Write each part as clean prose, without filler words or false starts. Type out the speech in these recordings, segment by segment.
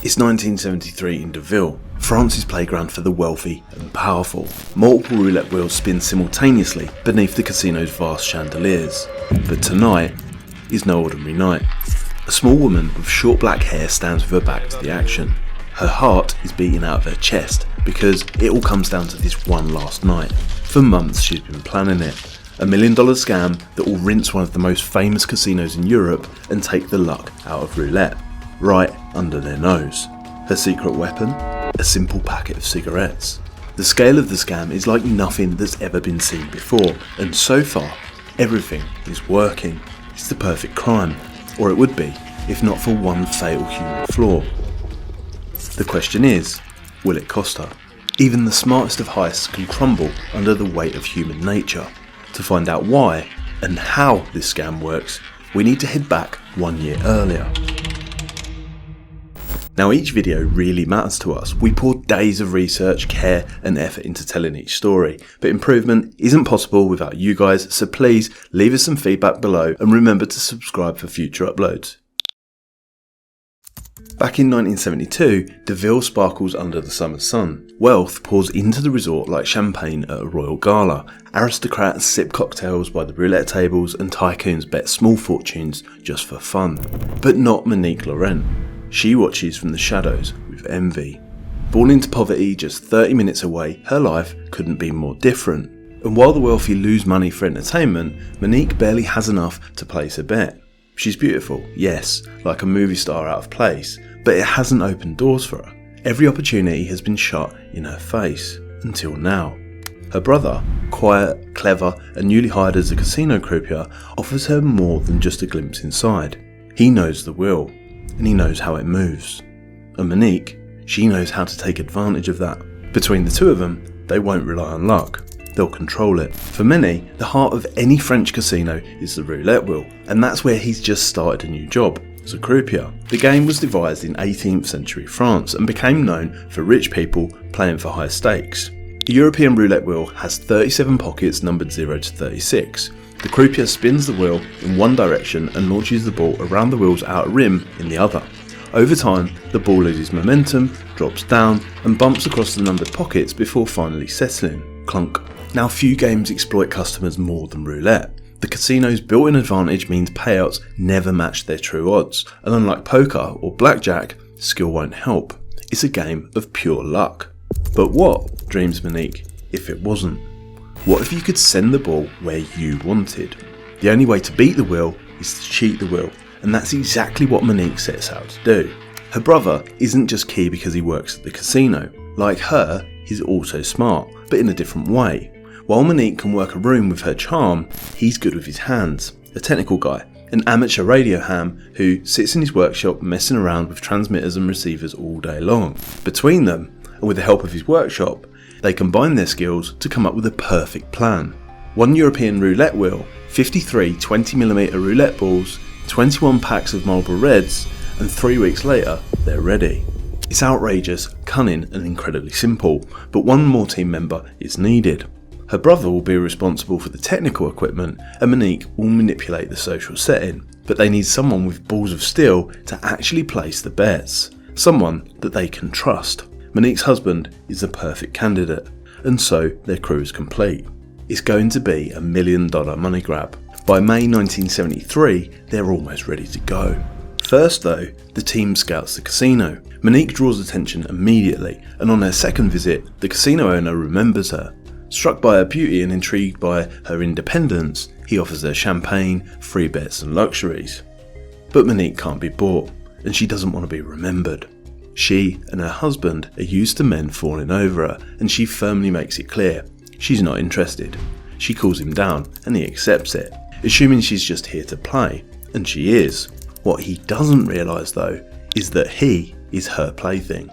It's 1973 in Deauville, France's playground for the wealthy and powerful. Multiple roulette wheels spin simultaneously beneath the casino's vast chandeliers. But tonight is no ordinary night. A small woman with short black hair stands with her back to the action. Her heart is beating out of her chest because it all comes down to this one last night. For months she's been planning it. $1 million scam that will rinse one of the most famous casinos in Europe and take the luck out of roulette, right under their nose. Her secret weapon? A simple packet of cigarettes. The scale of the scam is like nothing that's ever been seen before, and so far, everything is working. It's the perfect crime, or it would be, if not for one fatal human flaw. The question is, will it cost her? Even the smartest of heists can crumble under the weight of human nature. To find out why and how this scam works, we need to head back 1 year earlier. Now each video really matters to us. We pour days of research, care and effort into telling each story, but improvement isn't possible without you guys, so please leave us some feedback below and remember to subscribe for future uploads. Back in 1972, Deauville sparkles under the summer sun. Wealth pours into the resort like champagne at a royal gala. Aristocrats sip cocktails by the roulette tables and tycoons bet small fortunes just for fun. But not Monique Laurent. She watches from the shadows with envy. Born into poverty just 30 minutes away, her life couldn't be more different. And while the wealthy lose money for entertainment, Monique barely has enough to place a bet. She's beautiful, yes, like a movie star out of place, but it hasn't opened doors for her. Every opportunity has been shot in her face, until now. Her brother, quiet, clever, and newly hired as a casino croupier, offers her more than just a glimpse inside. He knows the wheel, and he knows how it moves. And Monique, she knows how to take advantage of that. Between the two of them, they won't rely on luck. They'll control it. For many, the heart of any French casino is the roulette wheel, and that's where he's just started a new job, as a croupier. The game was devised in 18th century France and became known for rich people playing for high stakes. The European roulette wheel has 37 pockets numbered 0 to 36. The croupier spins the wheel in one direction and launches the ball around the wheel's outer rim in the other. Over time, the ball loses momentum, drops down, and bumps across the numbered pockets before finally settling. Clunk. Now few games exploit customers more than roulette. The casino's built-in advantage means payouts never match their true odds, and unlike poker or blackjack, skill won't help. It's a game of pure luck. But what, dreams Monique, if it wasn't? What if you could send the ball where you wanted? The only way to beat the wheel is to cheat the wheel, and that's exactly what Monique sets out to do. Her brother isn't just key because he works at the casino. Like her, he's also smart, but in a different way. While Monique can work a room with her charm, he's good with his hands. A technical guy, an amateur radio ham who sits in his workshop messing around with transmitters and receivers all day long. Between them, and with the help of his workshop, they combine their skills to come up with a perfect plan. One European roulette wheel, 53 20mm roulette balls, 21 packs of Marlboro Reds, and 3 weeks later, they're ready. It's outrageous, cunning and incredibly simple, but one more team member is needed. Her brother will be responsible for the technical equipment and Monique will manipulate the social setting, but they need someone with balls of steel to actually place the bets. Someone that they can trust. Monique's husband is the perfect candidate, and so their crew is complete. It's going to be $1 million money grab. By May 1973, they're almost ready to go. First though, the team scouts the casino. Monique draws attention immediately, and on her second visit, the casino owner remembers her. Struck by her beauty and intrigued by her independence, he offers her champagne, free bets and luxuries. But Monique can't be bought, and she doesn't want to be remembered. She and her husband are used to men falling over her, and she firmly makes it clear she's not interested. She calls him down, and he accepts it, assuming she's just here to play, and she is. What he doesn't realise though, is that he is her plaything.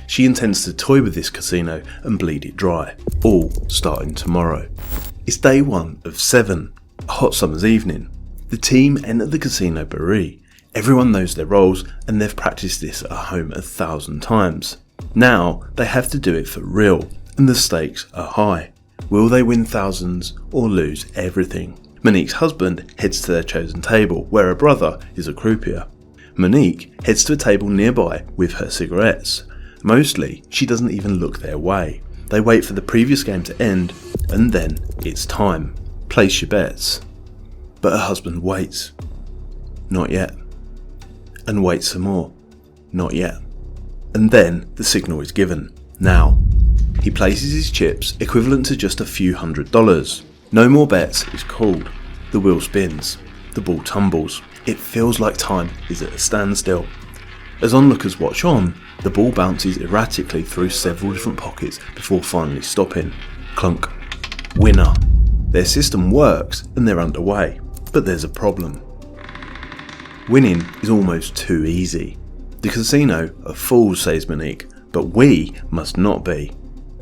She intends to toy with this casino and bleed it dry, all starting tomorrow. It's day 1 of 7, a hot summer's evening. The team enter the casino Paris. Everyone knows their roles and they've practiced this at home 1,000 times. Now they have to do it for real, and the stakes are high. Will they win thousands or lose everything? Monique's husband heads to their chosen table, where her brother is a croupier. Monique heads to a table nearby with her cigarettes. Mostly, she doesn't even look their way. They wait for the previous game to end, and then it's time. Place your bets. But her husband waits. Not yet. And waits some more. Not yet. And then the signal is given. Now. He places his chips, equivalent to just a few $100s. No more bets is called. The wheel spins. The ball tumbles. It feels like time is at a standstill. As onlookers watch on, the ball bounces erratically through several different pockets before finally stopping. Clunk. Winner. Their system works and they're underway. But there's a problem. Winning is almost too easy. The casino are fools, says Monique, but we must not be.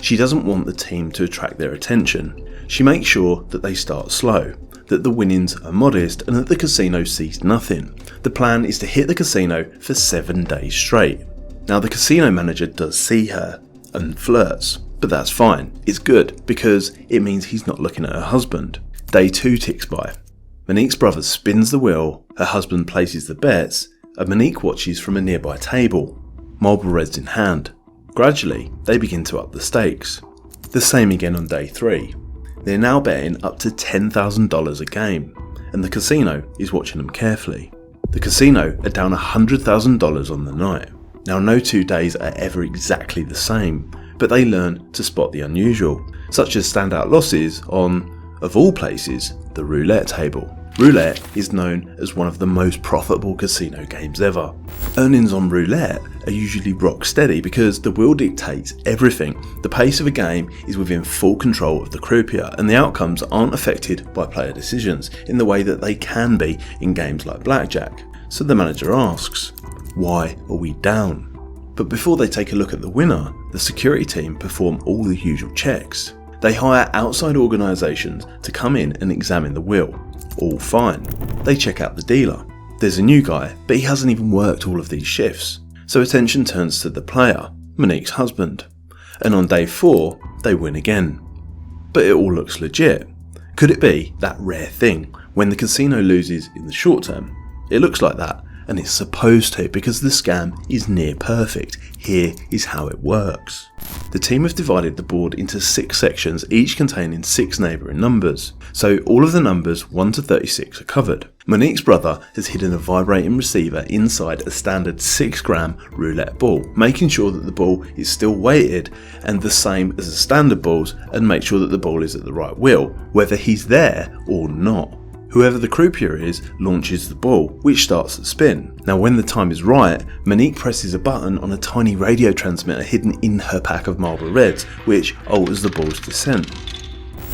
She doesn't want the team to attract their attention. She makes sure that they start slow, that the winnings are modest, and that the casino sees nothing. The plan is to hit the casino for 7 days straight. Now the casino manager does see her and flirts, but that's fine. It's good because it means he's not looking at her husband. Day 2 ticks by. Monique's brother spins the wheel, her husband places the bets, and Monique watches from a nearby table, Marlboro Reds in hand. Gradually, they begin to up the stakes. The same again on day 3. They're now betting up to $10,000 a game, and the casino is watching them carefully. The casino are down $100,000 on the night. Now no 2 days are ever exactly the same, but they learn to spot the unusual, such as standout losses on, of all places, the roulette table. Roulette is known as one of the most profitable casino games ever. Earnings on roulette are usually rock steady because the wheel dictates everything. The pace of a game is within full control of the croupier, and the outcomes aren't affected by player decisions in the way that they can be in games like blackjack. So the manager asks, why are we down? But before they take a look at the winner, the security team perform all the usual checks. They hire outside organisations to come in and examine the wheel. All fine. They check out the dealer. There's a new guy, but he hasn't even worked all of these shifts. So attention turns to the player, Monique's husband. And on day 4, they win again. But it all looks legit. Could it be that rare thing when the casino loses in the short term? It looks like that, and it's supposed to because the scam is near perfect. Here is how it works. The team have divided the board into 6 sections, each containing 6 neighbouring numbers. So all of the numbers 1 to 36 are covered. Monique's brother has hidden a vibrating receiver inside a standard 6-gram roulette ball, making sure that the ball is still weighted and the same as the standard balls, and make sure that the ball is at the right wheel, whether he's there or not. Whoever the croupier is launches the ball, which starts to spin. Now when the time is right, Monique presses a button on a tiny radio transmitter hidden in her pack of Marlboro Reds, which alters the ball's descent.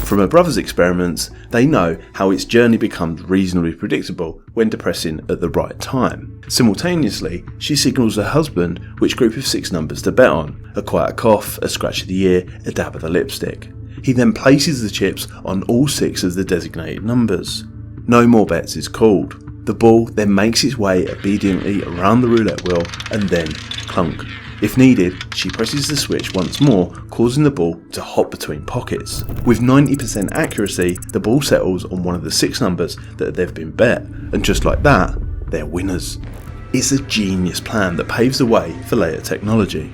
From her brother's experiments, they know how its journey becomes reasonably predictable when depressing at the right time. Simultaneously, she signals her husband which group of 6 numbers to bet on: a quiet cough, a scratch of the ear, a dab of the lipstick. He then places the chips on all 6 of the designated numbers. No more bets is called. The ball then makes its way obediently around the roulette wheel and then clunk. If needed, she presses the switch once more, causing the ball to hop between pockets. With 90% accuracy, the ball settles on one of the 6 numbers that they've been bet, and just like that, they're winners. It's a genius plan that paves the way for later technology.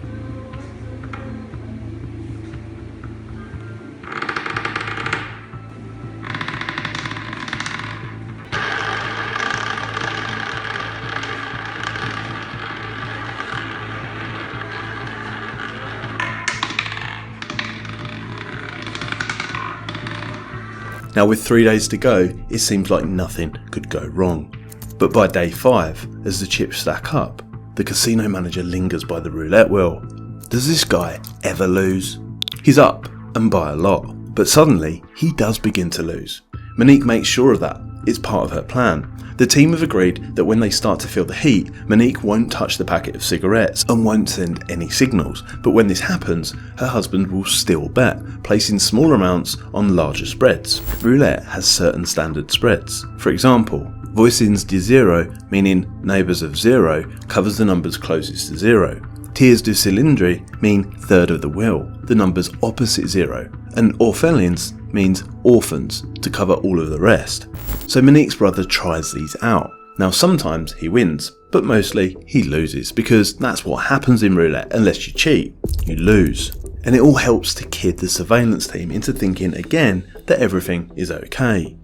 Now with 3 days to go, it seems like nothing could go wrong. But by day 5, as the chips stack up, the casino manager lingers by the roulette wheel. Does this guy ever lose? He's up, and by a lot. But suddenly, he does begin to lose. Monique makes sure of that. It's part of her plan. The team have agreed that when they start to feel the heat, Monique won't touch the packet of cigarettes and won't send any signals, but when this happens, her husband will still bet, placing smaller amounts on larger spreads. Roulette has certain standard spreads. For example, voisins de zero, meaning neighbours of 0, covers the numbers closest to 0. Tiers du cylindre mean third of the wheel, the numbers opposite 0, and orphelins means orphans, to cover all of the rest. So Monique's brother tries these out. Now sometimes he wins, but mostly he loses, because that's what happens in roulette. Unless you cheat, you lose. And it all helps to kid the surveillance team into thinking again that everything is okay.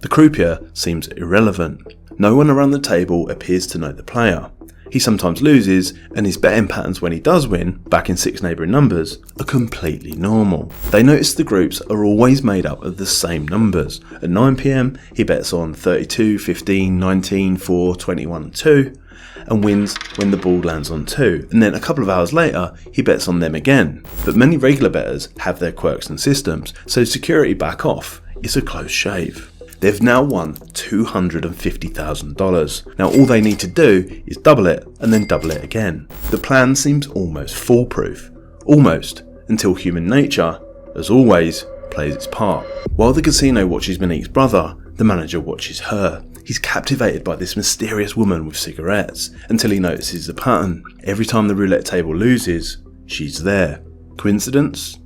The croupier seems irrelevant. No one around the table appears to know the player. He sometimes loses, and his betting patterns when he does win, back in 6 neighbouring numbers, are completely normal. They notice the groups are always made up of the same numbers. At 9 PM, he bets on 32, 15, 19, 4, 21 and 2, and wins when the ball lands on 2, and then a couple of hours later, he bets on them again. But many regular bettors have their quirks and systems, so security back off. It's a close shave. They've now won $250,000. Now all they need to do is double it and then double it again. The plan seems almost foolproof. Almost, until human nature, as always, plays its part. While the casino watches Monique's brother, the manager watches her. He's captivated by this mysterious woman with cigarettes, until he notices a pattern. Every time the roulette table loses, she's there. Coincidence?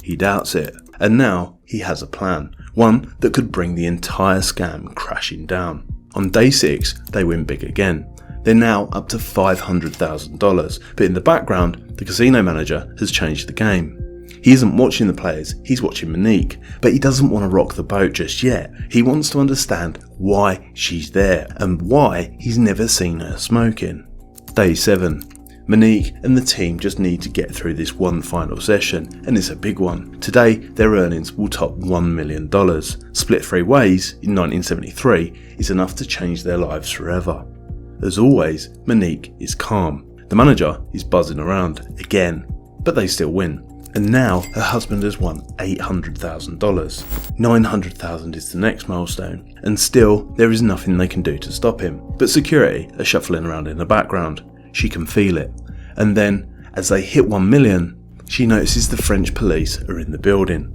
He doubts it. And now he has a plan. One that could bring the entire scam crashing down. On day 6, they win big again. They're now up to $500,000, but in the background, the casino manager has changed the game. He isn't watching the players, he's watching Monique, but he doesn't want to rock the boat just yet. He wants to understand why she's there, and why he's never seen her smoking. Day 7. Monique and the team just need to get through this one final session, and it's a big one. Today, their earnings will top $1 million. Split 3 ways in 1973 is enough to change their lives forever. As always, Monique is calm. The manager is buzzing around again, but they still win. And now her husband has won $800,000. $900,000 is the next milestone, and still there is nothing they can do to stop him. But security are shuffling around in the background. She can feel it. And then, as they hit 1 million, she notices the French police are in the building.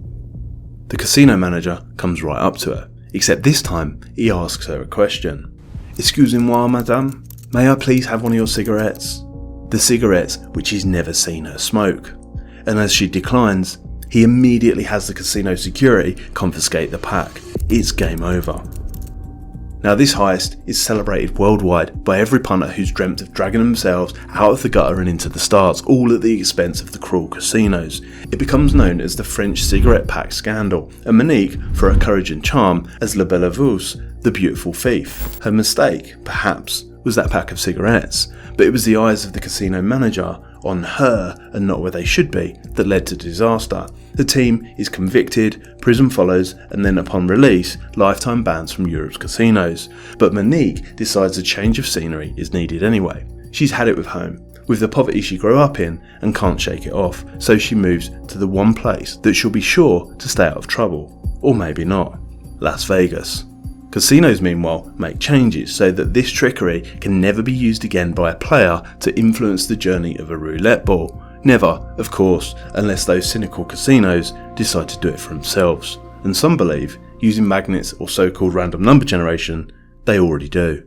The casino manager comes right up to her, except this time he asks her a question. "Excusez-moi, madame, may I please have one of your cigarettes?" The cigarettes which he's never seen her smoke. And as she declines, he immediately has the casino security confiscate the pack. It's game over. Now this heist is celebrated worldwide by every punter who's dreamt of dragging themselves out of the gutter and into the stars, all at the expense of the cruel casinos. It becomes known as the French cigarette pack scandal, and Monique, for her courage and charm, as La Belle Veuse, the beautiful thief. Her mistake, perhaps, was that pack of cigarettes, but it was the eyes of the casino manager on her and not where they should be that led to disaster. The team is convicted, prison follows, and then upon release, lifetime bans from Europe's casinos. But Monique decides a change of scenery is needed anyway. She's had it with home, with the poverty she grew up in, and can't shake it off, so she moves to the one place that she'll be sure to stay out of trouble. Or maybe not. Las Vegas. Casinos, meanwhile, make changes so that this trickery can never be used again by a player to influence the journey of a roulette ball. Never, of course, unless those cynical casinos decide to do it for themselves. And some believe, using magnets or so-called random number generation, they already do.